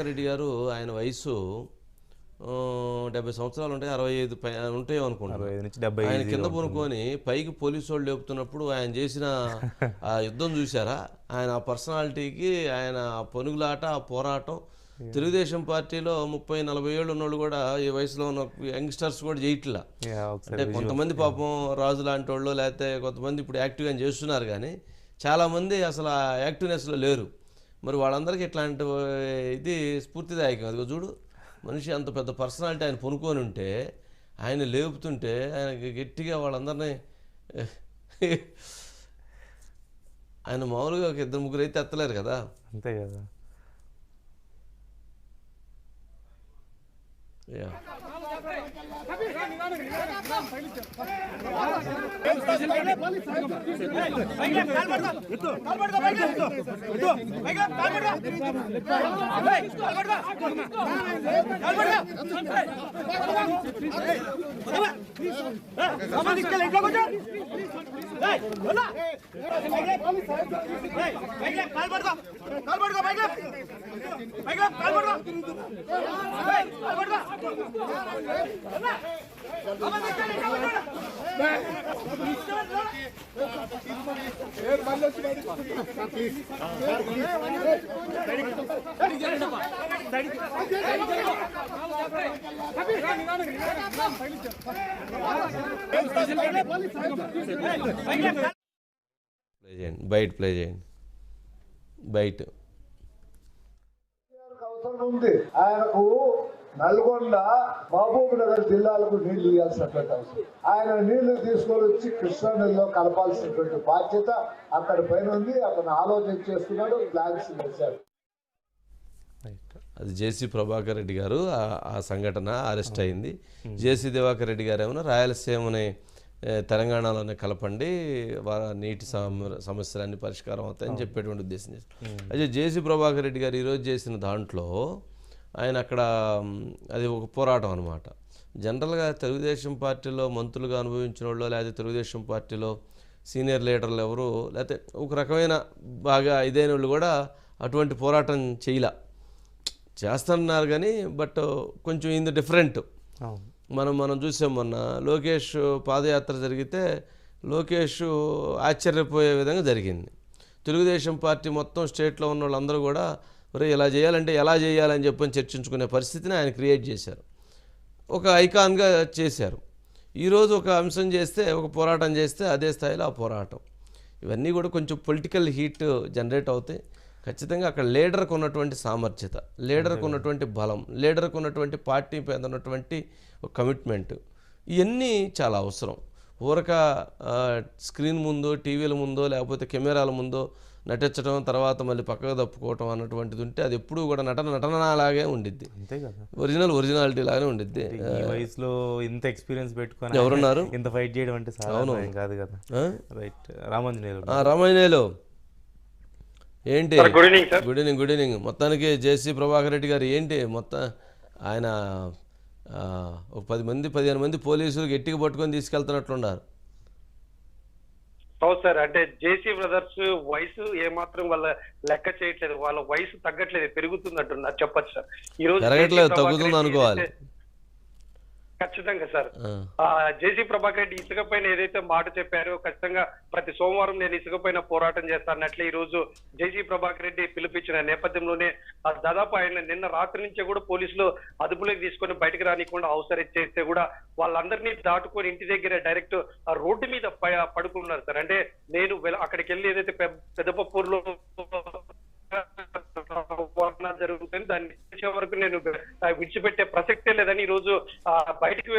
రెడ్డి గారు ఆయన వయసు 70 సంవత్సరాలు ఉంటాయి, 65 ఉంటాయి అనుకుంటున్నాను. 65 నుంచి 70 ఆయన కింద ఈజీగా ఉంటుంది. పనుకొని పైకి పోలీసు వాళ్ళు లేపుతున్నప్పుడు ఆయన చేసిన ఆ యుద్ధం చూసారా? ఆయన ఆ పర్సనాలిటీకి ఆయన ఆ పనుగులాట, ఆ పోరాటం తెలుగుదేశం పార్టీలో 30-40 ఏళ్ళు ఉన్నోళ్ళు కూడా ఈ వయసులో ఉన్న యంగ్స్టర్స్ కూడా చేయట్లా. ఒకసారి అంటే కొంతమంది పాపం రాజు లాంటి వాళ్ళు, లేకపోతే కొంతమంది ఇప్పుడు యాక్టివ్గా చేస్తున్నారు, కానీ చాలామంది అసలు ఆ యాక్టివ్నెస్లో లేరు. మరి వాళ్ళందరికీ ఇట్లాంటి ఇది స్ఫూర్తిదాయకం. అదిగో చూడు, మనిషి అంత పెద్ద పర్సనాలిటీ ఆయన పొనుకొని ఉంటే, ఆయన లేపుతుంటే ఆయనకి గట్టిగా వాళ్ళందరినీ ఆయన మామూలుగా ఒక 2-3 అయితే ఎత్తలేరు కదా. అంతే కదా. యా బయట ప్లే చేయండి. బయట అవసరం ఉంది. ఆయనకు నల్గొండ, మహబూబ్ నగర్ జిల్లాలకు నీళ్లు ఇవ్వాల్సినటువంటి అవసరం. ఆయన నీళ్లు తీసుకొని వచ్చి కృష్ణా నదిలో కలపాల్సినటువంటి బాధ్యత అక్కడ పైన ఉంది. అతను ఆలోచన చేస్తున్నాడు, ప్లాన్స్ వేశాడు. అది జేసీ ప్రభాకర్ రెడ్డి గారు ఆ సంఘటన అరెస్ట్ అయింది. జేసీ దివాకర్ రెడ్డి గారు ఏమన్నా రాయలసీమని తెలంగాణలోనే కలపండి, నీటి సమస్యలన్నీ పరిష్కారం అవుతాయని చెప్పేటువంటి ఉద్దేశం చేశారు. అయితే జేసీ ప్రభాకర్ రెడ్డి గారు ఈరోజు చేసిన దాంట్లో ఆయన అక్కడ అది ఒక పోరాటం అనమాట. జనరల్గా తెలుగుదేశం పార్టీలో మంత్రులుగా అనుభవించిన వాళ్ళు, లేకపోతే తెలుగుదేశం పార్టీలో సీనియర్ లీడర్లు ఎవరు, లేకపోతే ఒక రకమైన బాగా ఇదైన వాళ్ళు కూడా అటువంటి పోరాటం చేస్తున్నారు, కానీ బట్ కొంచెం ఇది డిఫరెంట్. మనం చూసాం మొన్న లోకేష్ పాదయాత్ర జరిగితే లోకేష్ ఆశ్చర్యపోయే విధంగా జరిగింది. తెలుగుదేశం పార్టీ మొత్తం స్టేట్లో ఉన్న వాళ్ళందరూ కూడా ఇలా చేయాలంటే ఎలా చేయాలని చెప్పని చర్చించుకునే పరిస్థితిని ఆయన క్రియేట్ చేశారు, ఒక ఐకాన్గా చేశారు. ఈరోజు ఒక అంశం చేస్తే, ఒక పోరాటం చేస్తే అదే స్థాయిలో ఆ పోరాటం, ఇవన్నీ కూడా కొంచెం పొలిటికల్ హీట్ జనరేట్ అవుతాయి. ఖచ్చితంగా అక్కడ లీడర్కు ఉన్నటువంటి సామర్థ్యత, లీడర్కు ఉన్నటువంటి బలం, లీడర్కు ఉన్నటువంటి పార్టీ మీద ఉన్నటువంటి కమిట్మెంట్, ఇవన్నీ చాలా అవసరం. ఊరక స్క్రీన్ ముందో, టీవీల ముందో, లేకపోతే కెమెరాల ముందో నటించడం, తర్వాత మళ్ళీ పక్కకు తప్పుకోవటం అన్నటువంటిది ఉంటే అది ఎప్పుడూ కూడా నటనలాగే ఉండిద్ది. అంతే కదా, ఒరిజినాలిటీ లాగానే ఉండిద్ది. ఈ వయసులో ఇంత ఎక్స్పీరియన్స్ పెట్టుకొని ఎవరున్నారు ఇంత ఫైట్ చేయడం అంటే సాధారణం కాదు కదా. రైట్. రామాంజనేయులు ఏంటి? Good evening. మొత్తానికి జేసీ ప్రభాకర్ రెడ్డి గారు ఏంటి మొత్తం ఆయన ఒక 10-15 మంది పోలీసులు గట్టిగా పట్టుకొని తీసుకెళ్తున్నట్లున్నారు. అవును సార్, అంటే జేసీ బ్రదర్స్ వయసు ఏమాత్రం వాళ్ళ లెక్క చేయట్లేదు, వాళ్ళ వయసు తగ్గట్లేదు, పెరుగుతున్నట్టు చెప్పచ్చు సార్. ఈ రోజు పెరగట్లేదు, తగ్గుతుంది అనుకోవాలి. ఖచ్చితంగా సార్. జేసీ ప్రభాకర్ రెడ్డి ఇసుక పైన ఏదైతే మాట చెప్పారో, ఖచ్చితంగా ప్రతి సోమవారం నేను ఇసుక పైన పోరాటం చేస్తానట్లే ఈ రోజు జేసీ ప్రభాకర్ రెడ్డి పిలిపించిన నేపథ్యంలోనే దాదాపు ఆయన నిన్న రాత్రి నుంచే కూడా పోలీసులు అదుపులోకి తీసుకొని బయటకు రానికుండా అవసరం చేస్తే కూడా వాళ్ళందరినీ దాటుకొని ఇంటి దగ్గర డైరెక్ట్ రోడ్డు మీద పడుకున్నారు సార్. అంటే నేను అక్కడికి వెళ్ళి ఏదైతే పెద్దపప్పూరులో జరుగుతుంది దాన్ని చేసే వరకు నేను విడిచిపెట్టే ప్రసక్తే లేదని ఈ రోజు బయటికి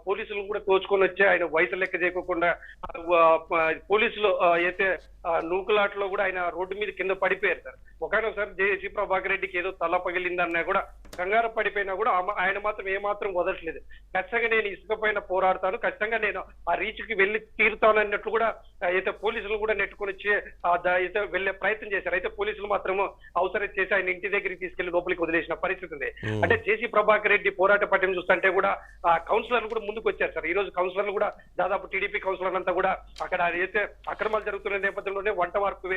పోలీసులు కూడా తోచుకొని వచ్చి ఆయన వయసు లెక్క చేయకుండా పోలీసులు అయితే నూకులాటలో కూడా ఆయన రోడ్డు మీద కింద పడిపోయారు సార్. ఒకనొకసారి జేసీ ప్రభాకర్ రెడ్డికి ఏదో తల పగిలిందన్నా కూడా కంగారు పడిపోయినా కూడా ఆయన మాత్రం ఏమాత్రం వదలట్లేదు. ఖచ్చితంగా నేను ఇసుక పైన పోరాడతాను, ఖచ్చితంగా నేను ఆ రీచ్ కి వెళ్ళి తీరుతాను అన్నట్లు కూడా అయితే పోలీసులు కూడా నెట్టుకొని వచ్చి అయితే వెళ్లే ప్రయత్నం చేశారు. అయితే పోలీసులు మాత్రము అవసరం చేసి ఆయన ఇంటి దగ్గరికి తీసుకెళ్లి లోపలికి వదిలేసిన పరిస్థితి ఉంది. అంటే జేసీ ప్రభాకర్ రెడ్డి పోరాట పట్టిన చూస్తుంటే కూడా ఆ కౌన్సిలర్లు కూడా ముందుకు వచ్చారు సార్. ఈ రోజు కౌన్సిలర్లు కూడా దాదాపు టీడీపీ కౌన్సిలర్ అంతా కూడా అక్కడ అయితే అక్రమాలు జరుగుతున్న నేపథ్యంలోనే వంట వార్పు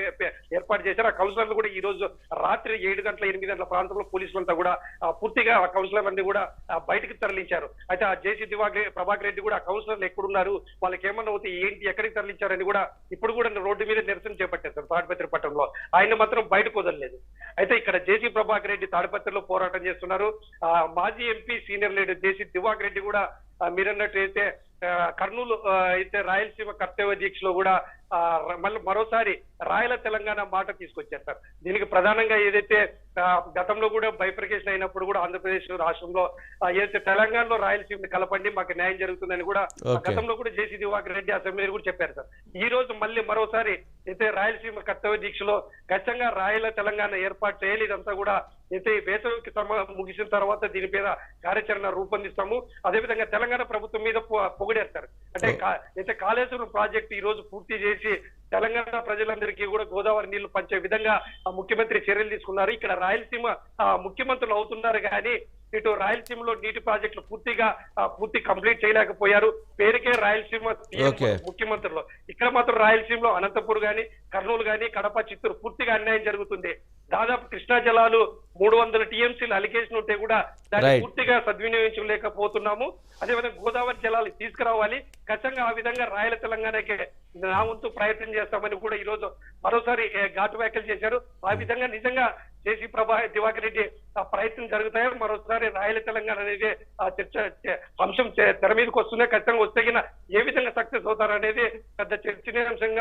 ఏర్పాటు చేశారు. ఆ కౌన్సిలర్లు కూడా ఈ రోజు రాత్రి 7 గంటల 8 గంటల ప్రాంతంలో పోలీసులంతా కూడా పూర్తిగా ఆ కౌన్సిలర్లన్నీ కూడా బయటకు తరలించారు. అయితే ఆ జేసీ ప్రభాకర్ రెడ్డి కూడా ఆ కౌన్సిలర్లు ఎక్కడున్నారు, వాళ్ళకి ఏమన్నా అవుతే ఏంటి, ఎక్కడికి తరలించారని కూడా ఇప్పుడు కూడా రోడ్డు మీద నిరసన చేపట్టారు సార్ తాడిపత్రి పట్టణంలో. ఆయన మాత్రం బయటకు వదలలేదు. అయితే ఇక్కడ జేసీ ప్రభాకర్ రెడ్డి తాడిపత్రిలో పోరాటం చేస్తున్నారు. మాజీ ఎంపీ సీనియర్ లీడర్ జేసీ దివాకర్ రెడ్డి కూడా మీరన్నట్టు అయితే కర్నూలు అయితే రాయలసీమ కర్తవ్య దీక్షలో కూడా మళ్ళీ మరోసారి రాయల తెలంగాణ మాట తీసుకొచ్చారు సార్. దీనికి ప్రధానంగా ఏదైతే గతంలో కూడా బైఫర్కేషన్ అయినప్పుడు కూడా ఆంధ్రప్రదేశ్ రాష్ట్రంలో ఏదైతే తెలంగాణలో రాయలసీమని కలపండి, మాకు న్యాయం జరుగుతుందని కూడా గతంలో కూడా జేసీ దివాకర్ రెడ్డి అసెంబ్లీ కూడా చెప్పారు సార్. ఈ రోజు మళ్ళీ మరోసారి అయితే రాయలసీమ కర్తవ్య దీక్షలో ఖచ్చితంగా రాయల తెలంగాణ ఏర్పాటు చేయాలి. ఇదంతా కూడా అయితే వేసవికి ముగిసిన తర్వాత దీని మీద కార్యాచరణ రూపొందిస్తాము. అదేవిధంగా తెలంగాణ ప్రభుత్వం మీద పొగిడేస్తారు. అంటే అయితే కాళేశ్వరం ప్రాజెక్టు ఈ రోజు పూర్తి చేసి తెలంగాణ ప్రజలందరికీ కూడా గోదావరి నీళ్లు పంచే విధంగా ముఖ్యమంత్రి చర్యలు తీసుకున్నారు. ఇక్కడ రాయలసీమ ముఖ్యమంత్రులు అవుతున్నారు కానీ ఇటు రాయలసీమలో నీటి ప్రాజెక్టులు పూర్తి కంప్లీట్ చేయలేకపోయారు. పేరుకే రాయలసీమ ముఖ్యమంత్రులు, ఇక్కడ మాత్రం రాయలసీమలో అనంతపూర్ గాని, కర్నూలు గాని, కడప, చిత్తూరు పూర్తిగా అన్యాయం జరుగుతుంది. దాదాపు కృష్ణా జలాలు 300 టీఎంసీలు అలిగేషన్ ఉంటే కూడా దాన్ని పూర్తిగా సద్వినియోగించలేకపోతున్నాము. అదేవిధంగా గోదావరి జలాలు తీసుకురావాలి, ఖచ్చితంగా ఆ విధంగా రాయల తెలంగాణకే నా వంతు ప్రయత్నం చేస్తామని కూడా ఈ రోజు మరోసారి ఘాటు వ్యాఖ్యలు చేశారు. ఆ విధంగా నిజంగా జేసీ దివాకర్ రెడ్డి ప్రయత్నం జరుగుతాయో మరోసారి రాయల తెలంగాణ అనేది చర్చ అంశం తెర మీదకి వస్తుందే, ఖచ్చితంగా వస్తే ఏ విధంగా సక్సెస్ అవుతారనేది పెద్ద చర్చనీయాంశంగా